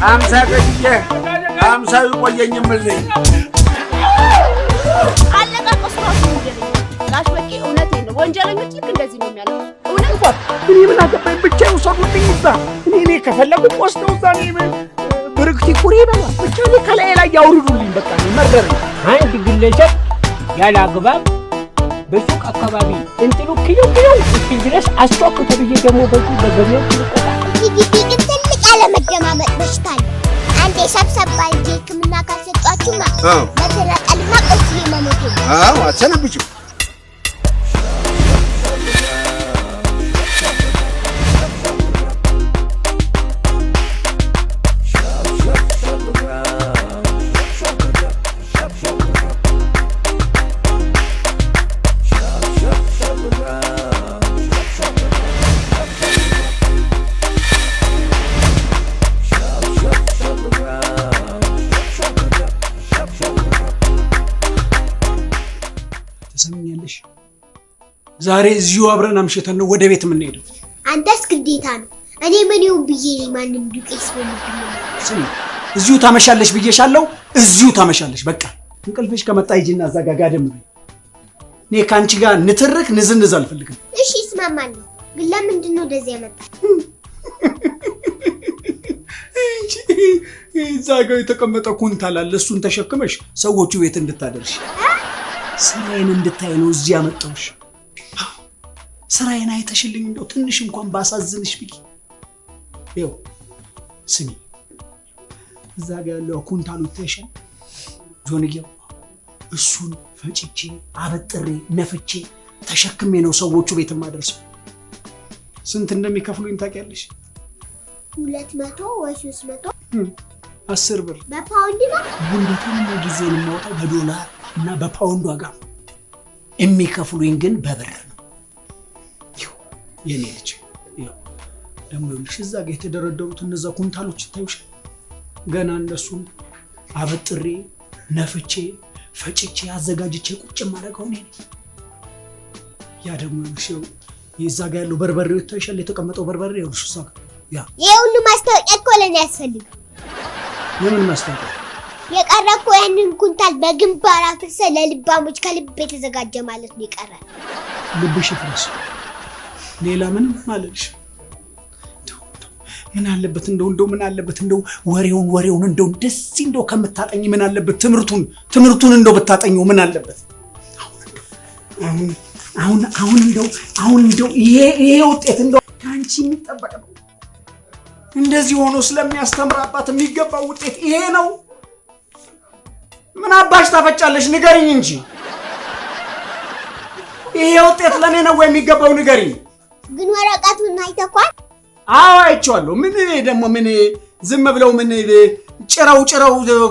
አምሳ ቀጥዬ አምሳ ይቆየኝ የምልኝ አለቃቀሱ ራሱ ወንጀለኛ ጋሽ በቂ እውነቴን ነው። ወንጀለኞች ልክ እንደዚህ ነው የሚያለው። እውነት እንኳን እኔ ምን አገባኝ? ብቻ ይውሰዱልኝ እዛ እኔ ከፈለጉ ወስደው እዛ ብርክቲ ኩሪ ይበላል። ብቻ እኔ ከላይ ላይ ያውርዱልኝ። በቃ መረረኝ። አንድ ግለሰብ ያለ አግባብ በሱቅ አካባቢ እንትሉ ኪሎ እስኪል ድረስ አስቶክ ተብዬ ደግሞ በዚህ በገበያው ትልቀታ ትልቅ ያለ መደማመጥ በሽታ አለ። አንዴ ሰብሰብ ባንጂ ሕክምና ካልሰጧችሁማ በተናጠልና ቆስዬ መሞት ነው። አትሰነብችም። ትሰምኛለሽ? ዛሬ እዚሁ አብረን አምሽተን ነው ወደ ቤት የምንሄደው። አንተስ ግዴታ ነው። እኔ ምን ይሁን ብዬ ማንንም ዱቄስ በልብኝ። ስሚ፣ እዚሁ ታመሻለሽ ብዬሻለሁ። እዚሁ ታመሻለሽ። በቃ እንቅልፍሽ ከመጣ ሂጂና እዛ ጋር ጋደም በይ። እኔ ከአንቺ ጋር ንትርክ ንዝንዝ አልፈልግም። እሺ እስማማለሁ፣ ግን ለምንድን ነው እንደዚህ ያመጣ? እዛ ጋር የተቀመጠ ኩንታል አለ። እሱን ተሸክመሽ ሰዎቹ ቤት እንድታደርሽ ስራዬን እንድታይ ነው እዚህ ያመጣሁሽ። ስራዬን አይተሽልኝ እንደው ትንሽ እንኳን ባሳዝንሽ ብዬ። ይኸው ስሚ፣ እዛ ጋር ያለው ኩንታሉ ይታይሻል? ጆንዬው እሱን ፈጭቼ አበጥሬ ነፍቼ ተሸክሜ ነው ሰዎቹ ቤት የማደርሰው። ስንት እንደሚከፍሉኝ ታውቂያለሽ? 200 ወይ 300 10 ብር በፓውንድ ነው። ጉልበቴንና ጊዜን የማወጣው በዶላር እና በፓውንድ ዋጋ የሚከፍሉኝ ግን በብር ነው። የኔ ልጅ ደግሞ ይኸውልሽ እዛ ጋር የተደረደሩት እነዛ ኩንታሎች ይታዩሻል? ገና እነሱን አበጥሬ ነፍቼ ፈጭቼ አዘጋጅቼ ቁጭ ማድረገው እኔ ነኝ። ያ ደግሞ ይኸውልሽ የዛ ጋር ያለው በርበሬው ይታይሻል? የተቀመጠው በርበሬ ይኸውልሽ እዛ ጋር ይሄ ሁሉ ማስታወቂያ እኮ ለኔ ያስፈልጋል። የምን ማስታወቂያ? የቀረ እኮ ያንን ኩንታል በግንባር አፍርሰህ ለልባሞች ከልብ የተዘጋጀ ማለት ነው የቀረ። ልብሽ ይፍረስ፣ ሌላ ምንም ማለልሽ። ምን አለበት እንደው ምን አለበት እንደው ወሬውን እንደው ደስ እንደው ከምታጠኝ ምን አለበት ትምህርቱን እንደው ብታጠኘው ምን አለበት? አሁን እንደው ይሄ ውጤት እንደው ካንቺ የሚጠበቅ ነው። እንደዚህ ሆኖ ስለሚያስተምራባት የሚገባው ውጤት ይሄ ነው። ምን አባሽ ታፈጫለሽ? ንገሪኝ እንጂ ይሄ ውጤት ለኔ ነው ወይ የሚገባው? ንገሪኝ። ግን ወረቀቱን አይተኳል? አዎ አይቼዋለሁ። ምን ደግሞ ምን ዝም ብለው ምን ጭራው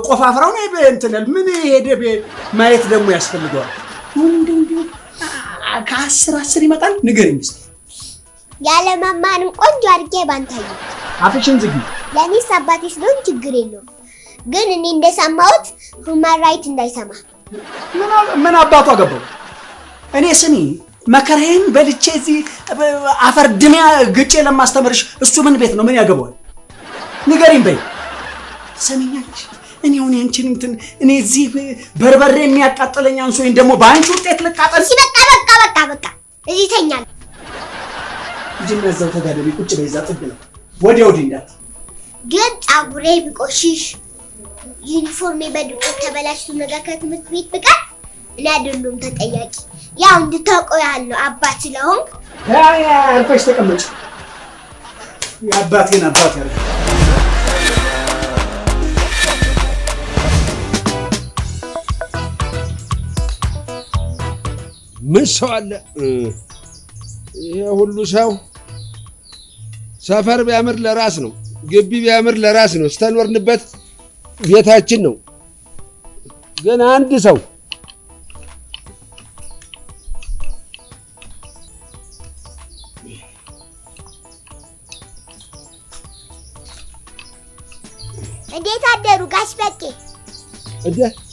ቆፋፍራው ነው እንትነል ምን ሄደ ማየት ደግሞ ያስፈልገዋል። እንደው ከ10 ይመጣል። ንገሪኝ እስኪ። ያለ መማንም ቆንጆ አድርጌ ባንታዩ። አፍሽን ዝጊ። ለኔስ አባቴ ስለሆነ ችግር የለውም። ግን እኔ እንደሰማሁት ሁማን ራይት እንዳይሰማ። ምን አባቷ ገባው? እኔ ስሚ መከራዬን በልቼ እዚህ አፈር ድሚያ ግጬ ለማስተምርሽ እሱ ምን ቤት ነው? ምን ያገባዋል? ንገሪኝ በይ። ሰሚኛለሽ? እኔ አሁን ያንቺን እንትን እኔ እዚህ በርበሬ የሚያቃጥለኝ አንሶኝ ደግሞ በአንቺ ውጤት ልቃጠል? በቃ እዚህ ተኛል። እጅና እዛው ተጋደሚ ቁጭ በይ። እዛ ጥግ ነው ወዲያ ወዲህ እንዳት። ግን ፀጉሬ ቢቆሽሽ ዩኒፎርሜ በድቆት ተበላሽቶ ነገር ከትምህርት ቤት ብቀር እኔ አይደለም ተጠያቂ። ያው እንድታውቀው ያለው አባት ስለሆንክ አልፈሽ ተቀመጭ። የአባቴን አባት ያርግ። ምን ሰው አለ? ይሄ ሁሉ ሰው ሰፈር ቢያምር ለራስ ነው፣ ግቢ ቢያምር ለራስ ነው፣ ስተኖርንበት ቤታችን ነው። ግን አንድ ሰው እንዴት አደሩ ጋሽ በቄ?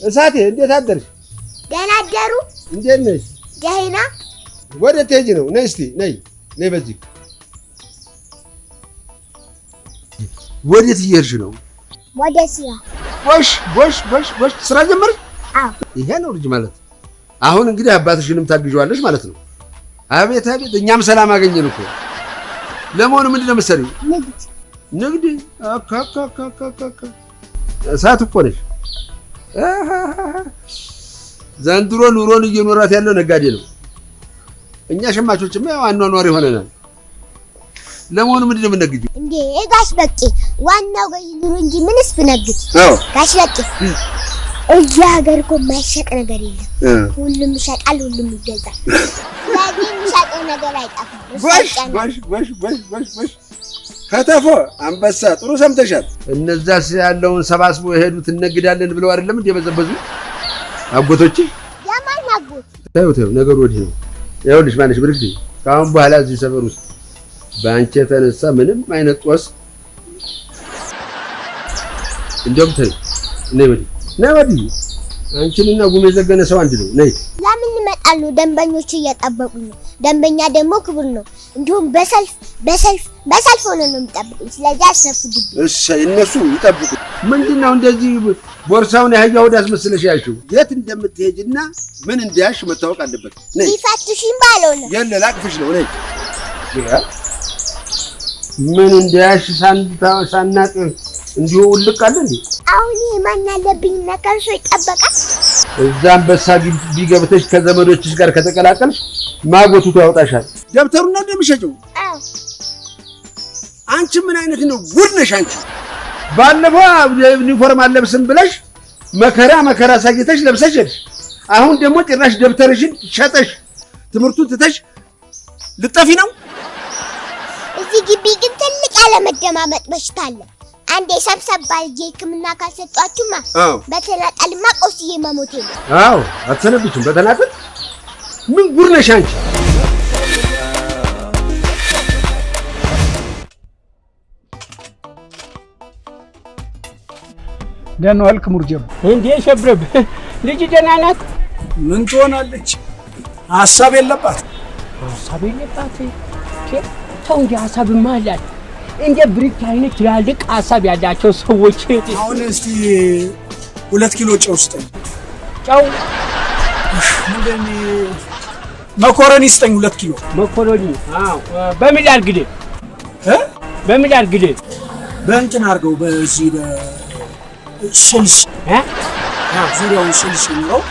እሳቴ እንዴት አደርሽ? ደህና አደሩ። እንዴት ነሽ? ደህና። ወዴት ትሄጂ ነው? ነይ እስቲ ነይ በዚህ። ወዴት እየሄድሽ ነው? ወደ ስራ ጎሽ ስራ ጀመርሽ? አዎ ይሄ ነው ልጅ ማለት። አሁን እንግዲህ አባትሽንም ታግዢዋለሽ ማለት ነው። አቤት እኛም ሰላም አገኘን እኮ። ለመሆኑ ምንድን ነው የምትሰሪው? ንግድ አካካካካካ እሳት እኮ ነሽ። ዘንድሮ ኑሮን እየኖራት ያለው ነጋዴ ነው። እኛ ሸማቾችማ ያው አኗኗሪ ሆነናል። ለመሆኑ ምንድን ነው የምትነግጂው? እንዴ ጋሽ በቄ ዋናው ገዢ ኑሮ እንጂ ምንስ ብነግድ? ጋሽ በቄ እዚህ ሀገር እኮ የማይሸጥ ነገር የለም። ሁሉም ይሸጣል፣ ሁሉም ይገዛል። ስለዚህ የሚሸጠው ነገር አይጠፋም። ጎሽ ከተፎ አንበሳ ጥሩ ሰምተሻል። እነዛስ ያለውን ሰባስቦ የሄዱት እነግዳለን ብለው አይደለም እንደ በዘበዙ አጎቶች። የማን አጎት? ታዩት ነገሩ ወዲህ ነው። ይኸውልሽ ማለሽ ብርግዲ ከአሁን በኋላ እዚህ ሰፈር ውስጥ በአንቺ የተነሳ ምንም አይነት ጦስ እንደውም ተይ ነይ ወዲህ አንቺንና ጉሜ ዘገነ ሰው አንድ ነው። ነይ ለምን ይመጣሉ? ደንበኞች እየጠበቁኝ ነው። ደንበኛ ደግሞ ክቡር ነው። እንዲሁም በሰልፍ ሆነ ነው የሚጠብቁኝ። ስለዚህ አስነፉብኝ። እሺ እነሱ ይጠብቁ። ምንድነው እንደዚህ ቦርሳውን ያህያ ወደ አስመስለሽ ያልሽው? የት እንደምትሄጂና ምን እንደያሽ መታወቅ አለበት። ነይ ይፈትሽኝ ባለው ነው። የለ ላቅፍሽ ነው። ነይ ምን እንደያሽ ሳናቅ እንዲሁ ውልቅ አለ እንዴ? አሁን ማን ያለብኝ ነገር ሰው ይጠበቃል። እዛ አንበሳ ቢገብተሽ ከዘመዶችሽ ጋር ከተቀላቀልሽ ማጎቱት ያወጣሻል። ደብተሩና እንደምሸጪው አንቺ ምን አይነት ነው? ጉድ ነሽ አንቺ። ባለፈው ዩኒፎርም አለብስም ብለሽ መከራ ሳይተሽ ለብሰሽ ሄድሽ። አሁን ደግሞ ጭራሽ ደብተርሽን ሸጠሽ ትምህርቱን ትተሽ ልጠፊ ነው። እዚህ ግቢ ግን ትልቅ ያለ መደማመጥ በሽታ አለ። አንዴ ሰብሰብ ባልጄ ሕክምና ካልሰጧችሁማ በተናጠልማ ቆስዬ መሞቴ ነው። አዎ አትሰነብችም በተናጠል። ምን ጉድ ነሽ አንቺ። ደህና ዋልክ ሙርጀባ? እንዴ ሸብረብ ልጅ ደህና ናት? ምን ትሆናለች? ሀሳብ የለባት። ተው እንጂ ሀሳብማ አላት። እንደ ብሪክ አይነት ትላልቅ ሀሳብ ያላቸው ሰዎች። አሁን እስቲ 2 ኪሎ ጨው ስጠኝ። ጨው ምንድን መኮረኒ ስጠኝ 2 ኪሎ መኮረኒ። አዎ በምን አድርግልህ? በምን አድርግልህ? በእንትን አድርገው በዚህ በስልስ ዙሪያውን ስልስ ይኖረው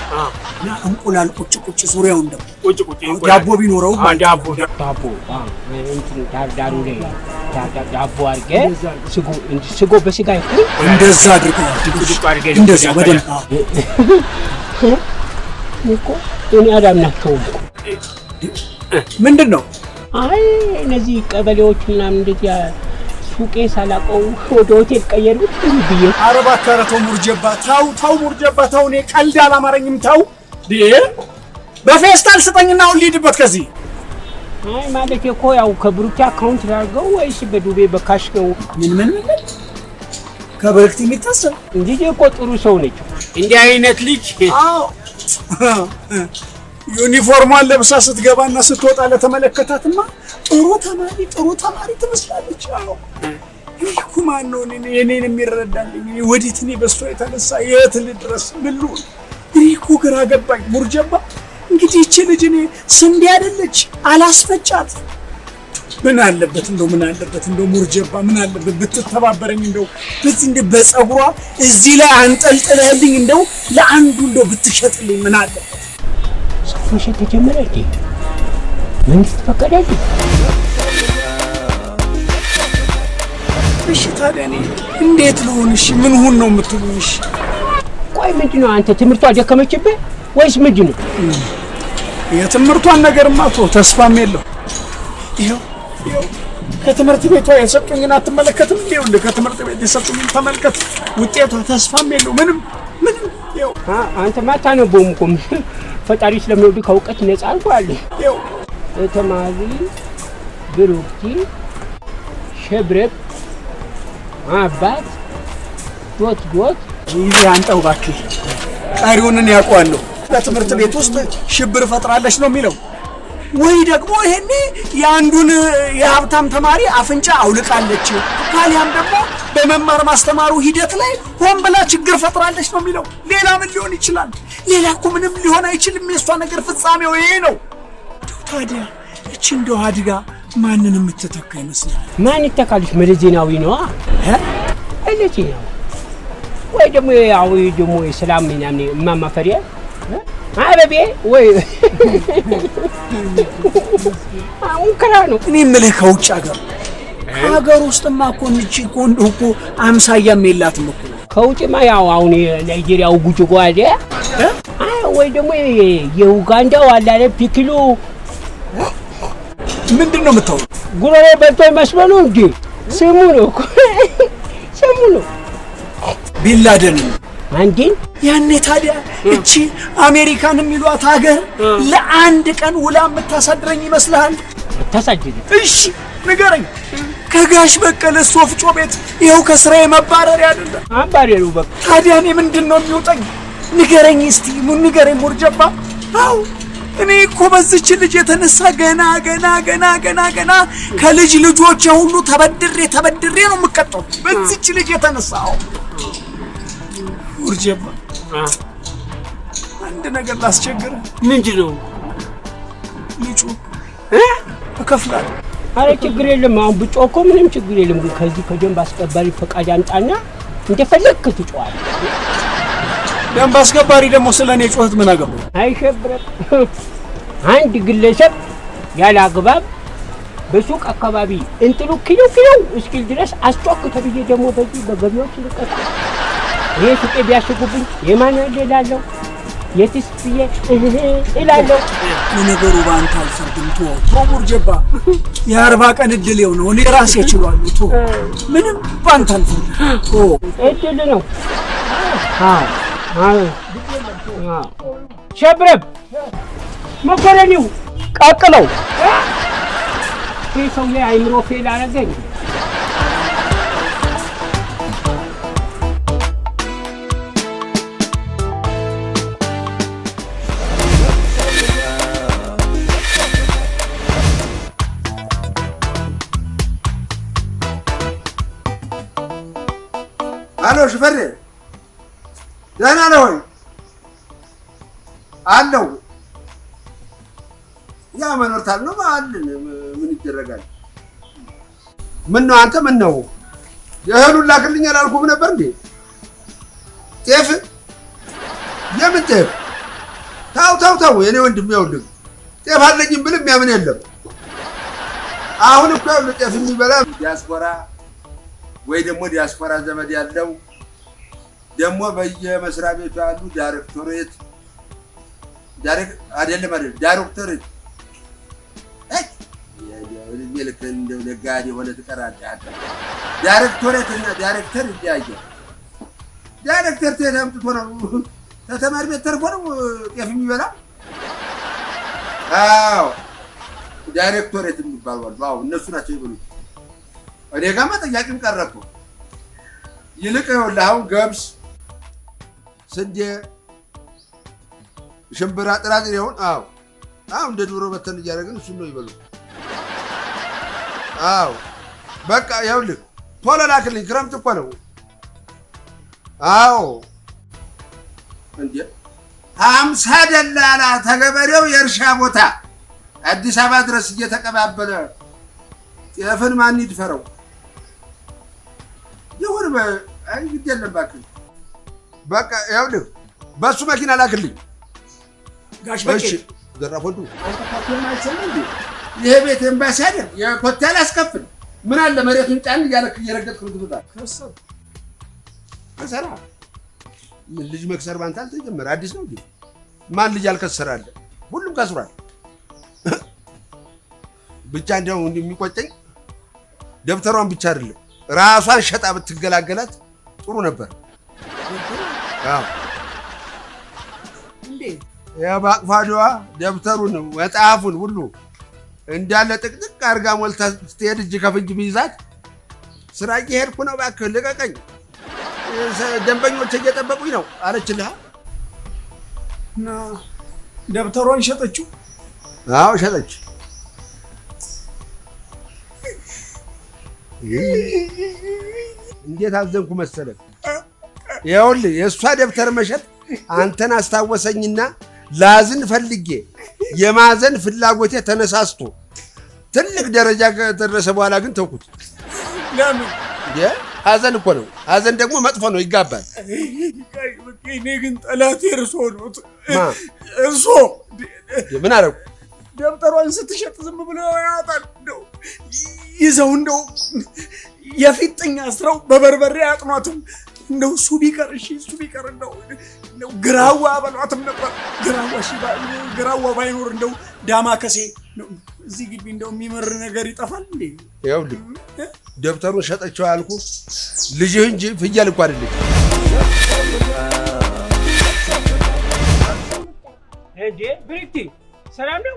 እና እንቁላል ቁጭ ዙሪያውን ደግሞ ቁጭ ዳቦ ቢኖረው ዳቦ እንትን ዳሩ ላይ ዳቦ አድርገህ ስጎ በስጋ ይሁን እንደዛ አድርገው እንደዛ በደንብ እኮ እኔ አላምናቸውም። ምንድን ነው? አይ እነዚህ ቀበሌዎች ምናምን እንደዚህ ሱቄ ሳላቀው ወደ ሆቴል ቀየሩት ብዬ። ኧረ እባክህ ኧረ ተው ሙርጀባ ተው ሙርጀባ ተው። እኔ ቀልድ አላማረኝም ተው። በፌስታል ስጠኝና አሁን ልሂድበት ከዚህ። አይ ማለት እኮ ያው ከብሩክ አካውንት ላድርገው ወይስ በዱቤ በካሽ ነው? ምን ከብሩክ የሚታሰብ እንጂ እኮ ጥሩ ሰው ነች እንዲህ አይነት ልጅ። አዎ ዩኒፎርሟን ለብሳ ስትገባና ስትወጣ ለተመለከታትማ ጥሩ ተማሪ ትመስላለች። አዎ ይኩ ማን ነው እኔን የሚረዳልኝ? ወዴት እኔ በሷ የተነሳ የት ልድረስ? ምን ልሁን? ይኩ ግራ ገባኝ ሙርጀባ። እንግዲህ እቺ ልጅ እኔ ስንዴ አይደለች አላስፈጫት። ምን አለበት እንደው ሙርጀባ ምን አለበት ብትተባበረኝ፣ እንደው በዚህ እንደ በፀጉሯ እዚህ ላይ አንጠልጥለህልኝ እንደው ለአንዱ እንደው ብትሸጥልኝ ምን አለበት? ሰውሽ ተጀመረ እንዴ? መንግስት ፈቀደልኝ? እሺ ታዲያ እኔ እንዴት ልሁን? እሺ ምን ሁን ነው የምትሉኝ? እሺ ቆይ ምንድነው አንተ ትምህርቷ ደከመችብህ ወይስ ምንድነው? የትምህርቷን ነገርማ ተስፋም የለው። ይኸው ከትምህርት ቤቷ የሰጡኝን አትመለከትም? ይኸውልህ ከትምህርት ቤት የሰጡኝን ተመልከት። ውጤቷ ተስፋም የለው ምንም። ይኸው አንተ ማታነበውም እኮ ፈጣሪ ስለሚወድ ከእውቀት ነፃ አድርጓል። ይኸው ተማሪ ብሩክቲ ሸብረብ አባት ዶት ይሄ አንተው እባክህ ቀሪውን ያውቀዋለሁ። በትምህርት ቤት ውስጥ ሽብር ፈጥራለች ነው የሚለው፣ ወይ ደግሞ ይሄኔ የአንዱን የሀብታም ተማሪ አፍንጫ አውልቃለች፣ ካሊያም ደግሞ በመማር ማስተማሩ ሂደት ላይ ሆን ብላ ችግር ፈጥራለች ነው የሚለው። ሌላ ምን ሊሆን ይችላል? ሌላ እኮ ምንም ሊሆን አይችልም። የእሷ ነገር ፍጻሜው ይሄ ነው። ታዲያ እቺ እንደው አድጋ ማንን የምትተካ ይመስላል? ማን ይተካልሽ? መለስ ዜናዊ ነዋ። መለስ ዜናዊ ወይ ደግሞ የሰላም ምናምን እማማ ፈሪያ አበቤ ወይ ሙከራ ነው። እኔ የምልህ ከውጭ ሀገር ውስጥማ እኮ እንጂ እኮ አምሳያም የላትም እኮ። ከውጭማ ያው አሁን ናይጄሪያው ጉጂ ጓዴ ወይ ደግሞ የኡጋንዳው አላለ ፒክሉ ምንድን ነው የምታወራው? ጉሮሮ በልቶ መስሎ ነው እንዴ? ስሙ ነው ቢንላደን አንዲን ያኔ ታዲያ እቺ አሜሪካን የሚሏት ሀገር ለአንድ ቀን ውላ የምታሳድረኝ ይመስልሃል? ታሳድኝ። እሺ ንገረኝ። ከጋሽ በቀለ ወፍጮ ቤት ይኸው ከስራዬ መባረር አይደለ? አባረሩ በቃ። ታዲያ እኔ ምንድን ነው የሚውጠኝ? ንገረኝ እስቲ ንገረኝ ሙርጀባ። አው እኔ እኮ በዚች ልጅ የተነሳ ገና ከልጅ ልጆቼ ሁሉ ተበድሬ ነው የምቀጠው በዚች ልጅ የተነሳ። ሙርጀባ አንድ ነገር ላስቸግርህ። ምንድን ነው? ልጁ እከፍላለሁ። አረ ችግር የለም። አሁን ብጮህ እኮ ምንም ችግር የለም። ግን ከዚህ ከደንብ አስከባሪ ፈቃድ አምጣና እንደፈለግክ ትጮኻለህ። ደንብ አስከባሪ ደግሞ ስለኔ ጮህት ምን አገባው? አይሸብረም። አንድ ግለሰብ ያለ አግባብ በሱቅ አካባቢ እንትሉ ኪሎ እስኪል ድረስ አስጮክ ተብዬ ደግሞ በዚህ በገቢዎች ልቀጣ። ይሄ ሱቄ ቢያሽጉብኝ የማን ያለላለው የትስፍዬ እላለሁ። ለነገሩ ባንተ አልፈርድም። ተው ሙርጀባ፣ የ40 ቀን እድሌው ነው። እኔ ራሴ እችላለሁ። ተው ምንም ባንተ አልፈርድም። ተው እድል ነው። ሸብረብ መኮረኒው ቀቅለው ይህ ሰውዬ አይምሮ ፌል አደረገኝ። አሎ ሽፈሬ፣ ደህና ነህ ወይ? አለው ያ መኖር ታልነው አለን። ምን ይደረጋል? ምን ነው አንተ? ምን ነው የእህሉን ላክልኝ አላልኩም ነበር እንዴ? ጤፍ? የምን ጤፍ? ታው የኔ ወንድም ይኸውልህ፣ ጤፍ አለኝም ብልም የሚያምን የለም። አሁን እኮ ይኸውልህ ጤፍ የሚበላ ዲያስፖራ ወይ ደግሞ ዲያስፖራ ዘመድ ያለው ደግሞ በየመስሪያ ቤቱ ያሉ ዳይሬክቶሬት ዳይሬክቶሬት መልክ እንደው ነጋዴ ሆነ ትቀራለህ። ዳይሬክቶሬት እና ዳይሬክተር ይለያያል። ዳይሬክተር ተምጥቶ ነው ተተማሪ ቤት ተርፎ ነው ጤፍ የሚበላ። አዎ ዳይሬክቶሬት የሚባሉ አሉ። አዎ እነሱ ናቸው ይበሉት። እኔ ጋማ ጥያቄም ቀረብኩ። ይልቅ ይኸውልህ አሁን ገብስ፣ ስንዴ፣ ሽምብራ፣ ጥራጥሬውን አዎ እንደ ድሮ በተን እያደረግን እሱን ነው ይበሉ። አዎ በቃ ይኸውልህ ቶሎ ላክልኝ፣ ክረምት እኮ ነው። አዎ እንዴ 50 ደላላ ተገበሬው የእርሻ ቦታ አዲስ አበባ ድረስ እየተቀባበለ ጤፍን ማን ይድፈረው? ይሁን እንግዲህ የለም እባክህ። በቃ ይኸውልህ በሱ መኪና ላክልኝ። ጋሽ በቄ ዘራፎዱ አንተ ካቶና አይሰማኝ። ይሄ ቤት ኤምባሲ አይደል? የኮቴ አላስከፍል ምን አለ መሬቱን ጫን እያለክ እየረገጥክ ልትወጣ ከሰራ ምን ልጅ መክሰር ባንተ አልተጀመረ አዲስ ነው እንዴ? ማን ልጅ አልከሰረ አለ? ሁሉም ከስሯል። ብቻ እንደው እንደሚቆጨኝ ደብተሯን ብቻ አይደለም ራሷን ሸጣ ብትገላገላት ጥሩ ነበር። አዎ እንዴ ያባቅፋዷ ደብተሩን መጽሐፉን ሁሉ እንዳለ ጥቅጥቅ አርጋ ሞልታ ስትሄድ እጅ ከፍንጅ ቢይዛት ስራ እየሄድኩ ነው እባክህ ልቀቀኝ፣ ደንበኞች እየጠበቁኝ ነው አለችልህ። እና ደብተሯን ሸጠችው? አዎ ሸጠች። እንዴት አዘንኩ መሰለህ? ይኸውልህ የእሷ ደብተር መሸጥ አንተን አስታወሰኝና ላዝን ፈልጌ የማዘን ፍላጎቴ ተነሳስቶ ትልቅ ደረጃ ከተደረሰ በኋላ ግን ተውኩት። ለምን? ሐዘን እኮ ነው። ሐዘን ደግሞ መጥፎ ነው፣ ይጋባል። እኔ ግን ጠላቴ እርሶ ነው። እርሶ ምን አደረጉ? ደብተሯን ስትሸጥ ዝም ብለው ያወጣል። እንደው ይዘው እንደው የፊጥኝ አስረው በበርበሬ አጥኗትም። እንደው እሱ ቢቀር እሺ፣ እሱ ቢቀር እንደው ግራዋ በሏትም ነበር። ግራዋ ባይኖር እንደው ዳማከሴ እዚህ ግቢ እንደው የሚመር ነገር ይጠፋል እንዴ? ይኸውልህ ደብተሩን ሸጠችው ያልኩ ልጅህ እንጂ ፍየል እኮ አይደለች። እንዴ ብሪክቲ ሰላም ነው?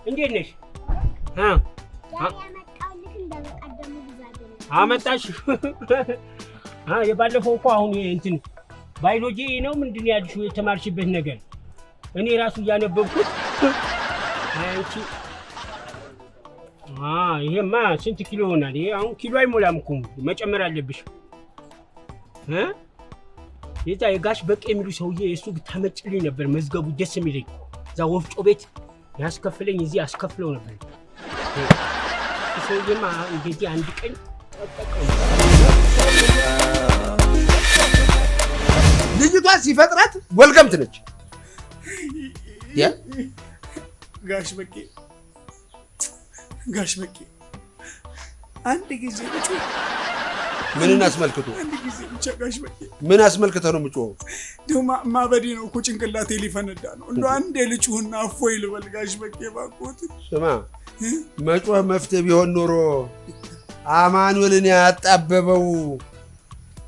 እንዴት ነሽ? አመጣሽ? የባለፈው እኮ አሁን እንትን ባዮሎጂ ነው ምንድን ነው ያልሽው የተማርሽበት ነገር? እኔ ራሱ እያነበብኩት አንቺ ይሄማ ስንት ኪሎ ይሆናል? ይሄ አሁን ኪሎ አይሞላም እኮ መጨመር አለብሽ። የዛ የጋሽ በቃ የሚሉ ሰውዬ እሱ ብታመጭልኝ ነበር መዝገቡ ደስ የሚለኝ። እዛ ወፍጮ ቤት ያስከፍለኝ እዚህ አስከፍለው ነበር። ሰውዬማ እንግዲህ አንድ ቀን ተጠቀሙ። ልጅቷ ሲፈጥራት ወልገምት ነች። ጋሽ በቄ አንድ ጊዜ ብቻ ምንን አስመልክቶ? አንድ ጊዜ ብቻ ጋሽ በቄ ምን አስመልክተው ነው የምጮኸው? እንደው ማበዴ ነው እኮ ጭንቅላቴ ሊፈነዳ ነው። እንደው አንዴ ልጩህና እፎይ ልበል ጋሽ በቄ ባቆት። ስማ መጮህ መፍትሄ ቢሆን ኖሮ አማኑኤልን ያጣበበው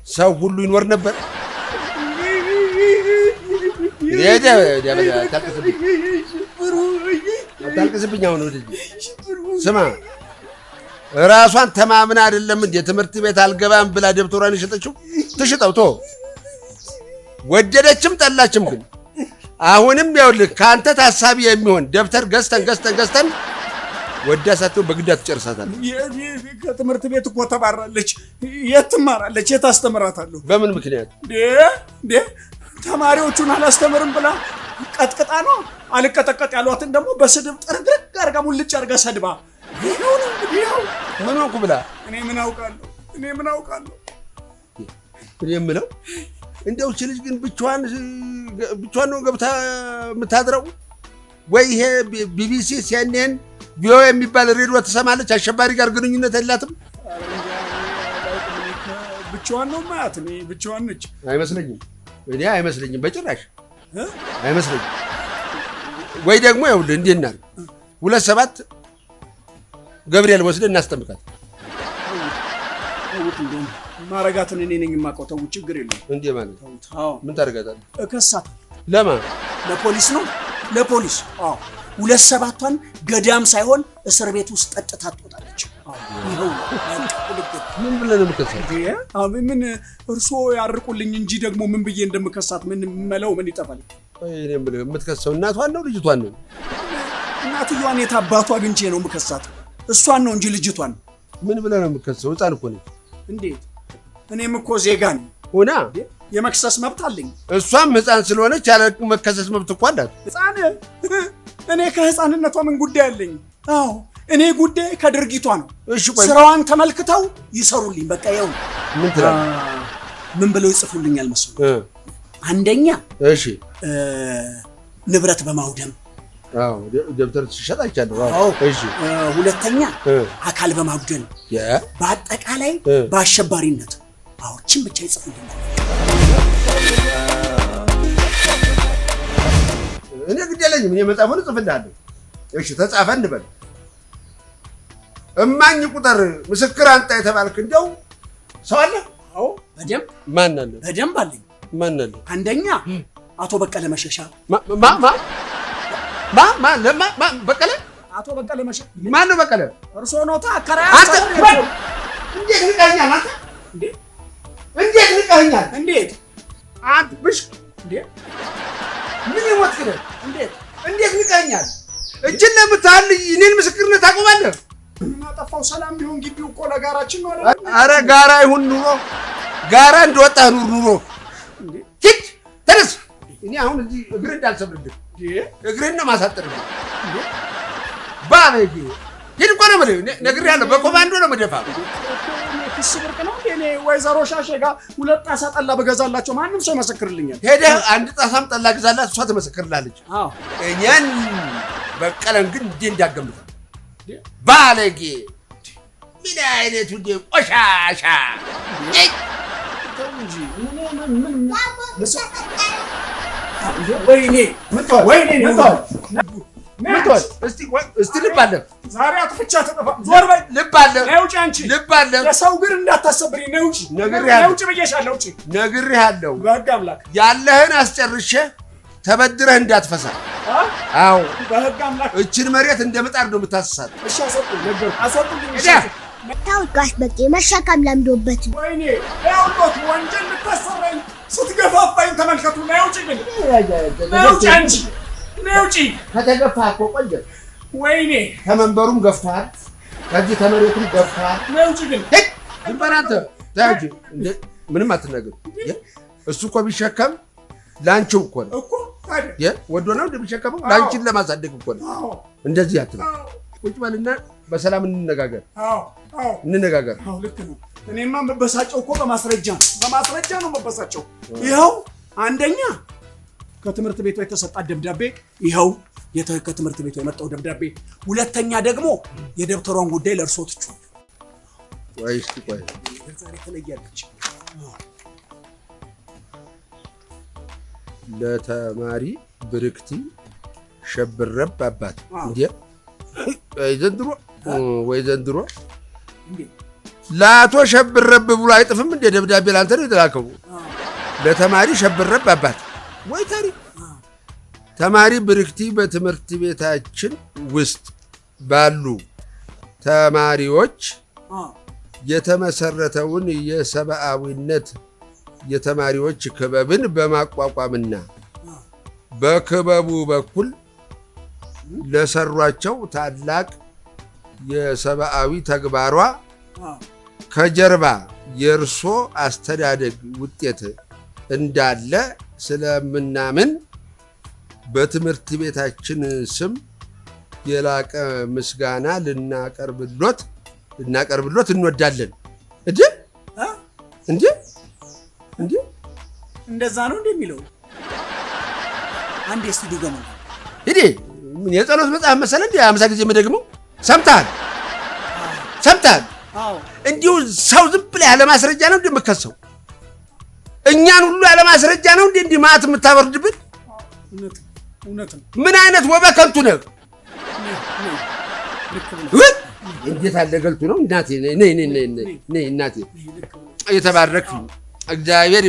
ሰው ሁሉ ይኖር ነበር። ታልቅስብኝ አሁን ወደ ስማ ራሷን ተማምና አይደለም እንዴ ትምህርት ቤት አልገባም ብላ ደብተሯን የሸጠችው? ትሽጠው ቶ ወደደችም ጠላችም ግን አሁንም ይኸውልህ ከአንተ ታሳቢ የሚሆን ደብተር ገዝተን ወዳ ሳትሆን በግዳት ትጨርሳታለህ። ከትምህርት ቤት እኮ ተባራለች። የት ትማራለች? የት አስተምራታለሁ? በምን ምክንያት? ተማሪዎቹን አላስተምርም ብላ ቀጥቅጣ ነው። አልቀጠቀጥ ያሏትን ደግሞ በስድብ ጥርግርግ አድርጋ ሙልጭ አድርጋ ሰድባ ይኸው ነው እንግዲህ። ምን ሆንኩ ብላ እኔ ምን አውቃለሁ? እኔ የምለው እንደው እቺ ልጅ ግን ብቻዋን ነው ገብታ የምታድረው ወይ? ይሄ ቢቢሲ ሲኤንኤን ቪኦ የሚባል ሬዲዮ ትሰማለች? አሸባሪ ጋር ግንኙነት የላትም? ብቻዋን ነው ማያት። እኔ ብቻዋን ነች አይመስለኝም። እኔ አይመስለኝም፣ በጭራሽ አይመስለኝም። ወይ ደግሞ ይኸውልህ እንዴት እናድርግ? 27 ገብርኤል ወስደን እናስጠምቃት። እንደውም ማረጋትን እኔ ነኝ የማውቀው። ተው ችግር የለም። እንዴ ማለት ምን ታደርጋታለህ? እከሳታለሁ። ለማን? ለፖሊስ ነው። ለፖሊስ 27ቷን ገዳም ሳይሆን እስር ቤት ውስጥ ጠጥታ ትወጣለች። ምን ብለህ ነው የምከሳት? ምን እርስዎ ያርቁልኝ እንጂ ደግሞ ምን ብዬ እንደምከሳት ምን መለው ምን ይጠፋል? እኔ የምልህ የምትከሰው እናቷን ነው ልጅቷን ነው? እናትየዋን የት አባቷ አግኝቼ ነው የምከሳት? እሷን ነው እንጂ ልጅቷን ምን ብለህ ነው የምከሰው? ሕፃን እኮ ነች። እንዴት? እኔም እኮ ዜጋ ነኝ። ሆና የመክሰስ መብት አለኝ። እሷም ሕፃን ስለሆነች ያለ መከሰስ መብት እኮ አላት። ሕፃን? እኔ ከሕፃንነቷ ምን ጉዳይ አለኝ? አዎ እኔ ጉዳይ ከድርጊቷ ነው። እሺ ቆይ ስራዋን ተመልክተው ይሰሩልኝ። በቃ ይኸው ምን ትላለህ? ምን ብለው ይጽፉልኛል መሰለህ? አንደኛ እሺ ንብረት በማውደም አዎ ደብተር ትሸጣቻለህ። አዎ እሺ ሁለተኛ አካል በማጉደል በአጠቃላይ በአሸባሪነት አዎችን ብቻ ይጽፉልኛል። እኔ ግድ የለኝም። እኔ መጻፉን እጽፍልሃለሁ። እሺ ተጻፈ እንበል። እማኝ ቁጥር ምስክር አንጣ የተባልክ እንደው ሰው አለ? አዎ በደንብ። ማን አለ? በደንብ አለኝ። ማን አለ? አንደኛ አቶ በቀለ መሸሻ። በቀለ? አቶ በቀለ መሸሻ። ማን ነው በቀለ? እርሶ ነው ታከራያ? አንተ እንዴት ንቀኸኛል? አንተ እንዴት ንቀኸኛል? እንዴት አንተ ብሽ እንዴ ምን ይወት ከደ እንዴት ንቀኸኛል? እጅን ለምታል እኔን ምስክርነት አቆማለህ? ማጠፋ የጠፋው? ሰላም ቢሆን ግቢው እኮ ለጋራችን ነው። ኧረ ጋራ ይሁን ኑሮ ጋራ እንደወጣ ኑሮ ሂድ ተነስ። እኔ አሁን እዚህ እግርህን እንዳልሰብርልህ እግርህን ነው የማሳጥርልህ። ባለጌ ሂድ እኮ ነው የምልህ። ነግሬሃለሁ፣ በኮማንዶ ነው የምደፋህ። ክስ ብርቅ ነው እንዴ? እኔ ወይዘሮ ሻሼ ጋር 2 ጣሳ ጠላ በገዛላቸው ማንም ሰው ይመሰክርልኛል። ሄደህ 1 ጣሳም ጠላ ግዛላት፣ እሷ ትመሰክርላለች። እኛን በቀለን ግን እንዴ እንዳገምተው ባለጌ ምን አይነቱ እንደ ቆሻሻ እንጂ ወይኔ እስቲ ልብ አለ ዛሬ አጥፍቻ ተጠፋ። ዞር በይ። ልብ አለ ነውጪ አንቺ ልብ አለ። ለሰው ግን እንዳታሰብሪ ነውጪ። ነውጪ ብዬሻለሁ። ውጪ ነግሬሃለሁ። በሕግ አምላክ ያለህን አስጨርሼ ተበድረህ እንዳትፈሳ። አዎ በሕግ አምላክ እችን መሬት እንደ ምጣድ ነው የምታስሳት። እሺ አስወጡልኝ። ታው ጋሽ በቄ መሸከም ለምዶበት። ወይኔ ያውቆት ወንጀል ልታሰራኝ ስትገፋፋኝ ተመልከቱ። ነውጪ ግን ነውጪ አንቺ ነውጪ። ከተገፋ እኮ ቆየ። ወይኔ ከመንበሩም ገፍቷል፣ ከዚህ ተመሬቱም ገፍቷል። ነውጪ ግን አንተ ታጂ ምንም አትናገር። እሱ እኮ ቢሸከም ላንቺው እኮ ነው እኮ ታዲያ ወዶ ነው እንደሚሸከመው ላንቺን ለማሳደግ እኮ ነው። እንደዚህ አትበል። ቁጭ በልና በሰላም እንነጋገር። እንነጋገር። ልክ ነው። እኔማ መበሳጨው እኮ በማስረጃ ነው መበሳጨው። ይኸው አንደኛ ከትምህርት ቤቱ የተሰጣ ደብዳቤ፣ ይኸው ከትምህርት ቤቱ የመጣው ደብዳቤ፣ ሁለተኛ ደግሞ የደብተሯን ጉዳይ ለእርሶ ትችዋለሁ። ቆይ እስኪ ቆይ ዛሬ ተለያለች። ለተማሪ ብርክቲ ሸብረብ አባት እንዴ ወይ ዘንድሮ ለአቶ ሸብረብ ብሎ አይጥፍም እንደ ደብዳቤ ላንተ ነው የተላከው። ለተማሪ ሸብረብ አባት ወይ ታሪክ። ተማሪ ብርክቲ በትምህርት ቤታችን ውስጥ ባሉ ተማሪዎች የተመሰረተውን የሰብአዊነት የተማሪዎች ክበብን በማቋቋምና በክበቡ በኩል ለሰሯቸው ታላቅ የሰብአዊ ተግባሯ ከጀርባ የእርሶ አስተዳደግ ውጤት እንዳለ ስለምናምን በትምህርት ቤታችን ስም የላቀ ምስጋና ልናቀርብሎት እንወዳለን። እንዴ እንደዛ ነው እንደሚለው አንዴ እስቲ ድገሙ። ሂድ ምን የጸሎት መጽሐፍ መሰለ እንዴ 50 ጊዜ መደግመው? ሰምታል? አዎ እንዲሁ ሰው ዝም ብለህ ያለ ማስረጃ ነው እንደምከሰው? እኛን ሁሉ ያለ ማስረጃ ነው እንዴ ማት የምታወርድብን? እውነት ነው። ምን አይነት ወበከንቱ ነው? እንዴት አለ ገልቱ ነው እናቴ። ነይ እናቴ የተባረክሽ እግዚአብሔር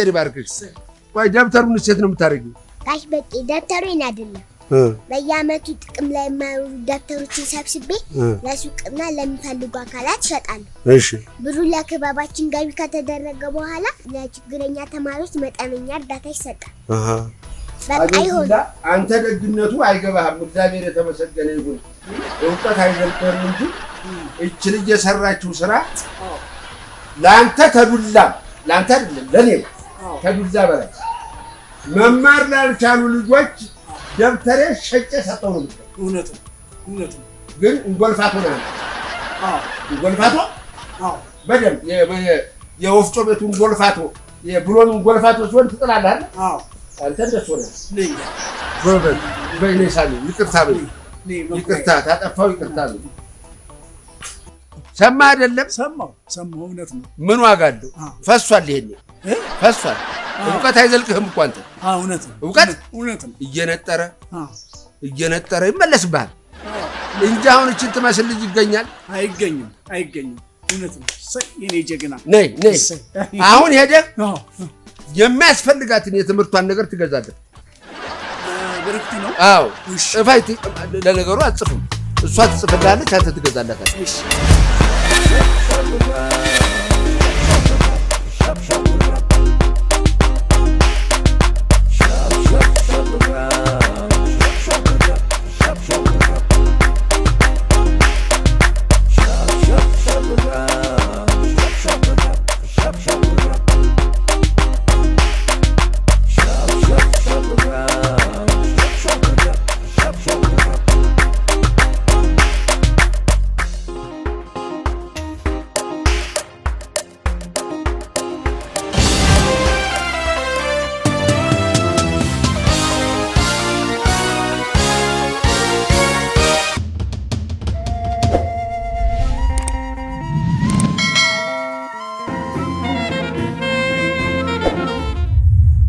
ይባርክሽ። ቆይ ደብተሩን ሴት ነው የምታረጊው? ጋሽ በቄ ደብተሩን አይደለም በየዓመቱ ጥቅም ላይ የማይውሉ ደብተሮችን ሰብስቤ ለሱቅና ለሚፈልጉ አካላት እሸጣለሁ። እሺ ብሩ ለክበባችን ገቢ ከተደረገ በኋላ ለችግረኛ ተማሪዎች መጠነኛ እርዳታ ይሰጣል። በቃ ይሁን። አንተ ደግነቱ አይገባህም። እግዚአብሔር የተመሰገነ ይሁን። እውቀት አይዘልቅህም እንጂ እቺ ልጅ የሰራችው ስራ ለአንተ ተዱላ ለአንተ አይደለም ለኔ ከዱላ በላይ መማር ላልቻሉ ልጆች ደብተሬ ሸጬ ሰጠው ነው። እውነት ነው። ግን እንጎልፋቶ ነው። እንጎልፋቶ በደም የወፍጮ ቤቱ እንጎልፋቶ የብሎን እንጎልፋቶ ሲሆን ትጥላለህ አይደል? አንተ እንደሱ ነው። ጎበዝ በይነሳሉ ይቅርታ ታጠፋው ይቅርታ ነው። ሰማ አይደለም? ሰማው። እውነት ነው። ምን ዋጋ አለው? ፈሷል። ይሄን ፈሷል። እውቀት አይዘልቅህም እኮ አንተ። እውነት ነው። እውነት ነው። እየነጠረ ይመለስብሃል እንጂ አሁን እችን ትመስል ልጅ ይገኛል? አይገኝም። እውነት ነው። የኔ ጀግና ነይ። አሁን ሄደህ የሚያስፈልጋትን የትምህርቷን ነገር ትገዛለህ። ብርክቲ ነው? አዎ ጽፋይ። ለነገሩ አትጽፍም፣ እሷ ትጽፍልሃለች፣ አንተ ትገዛላታለህ።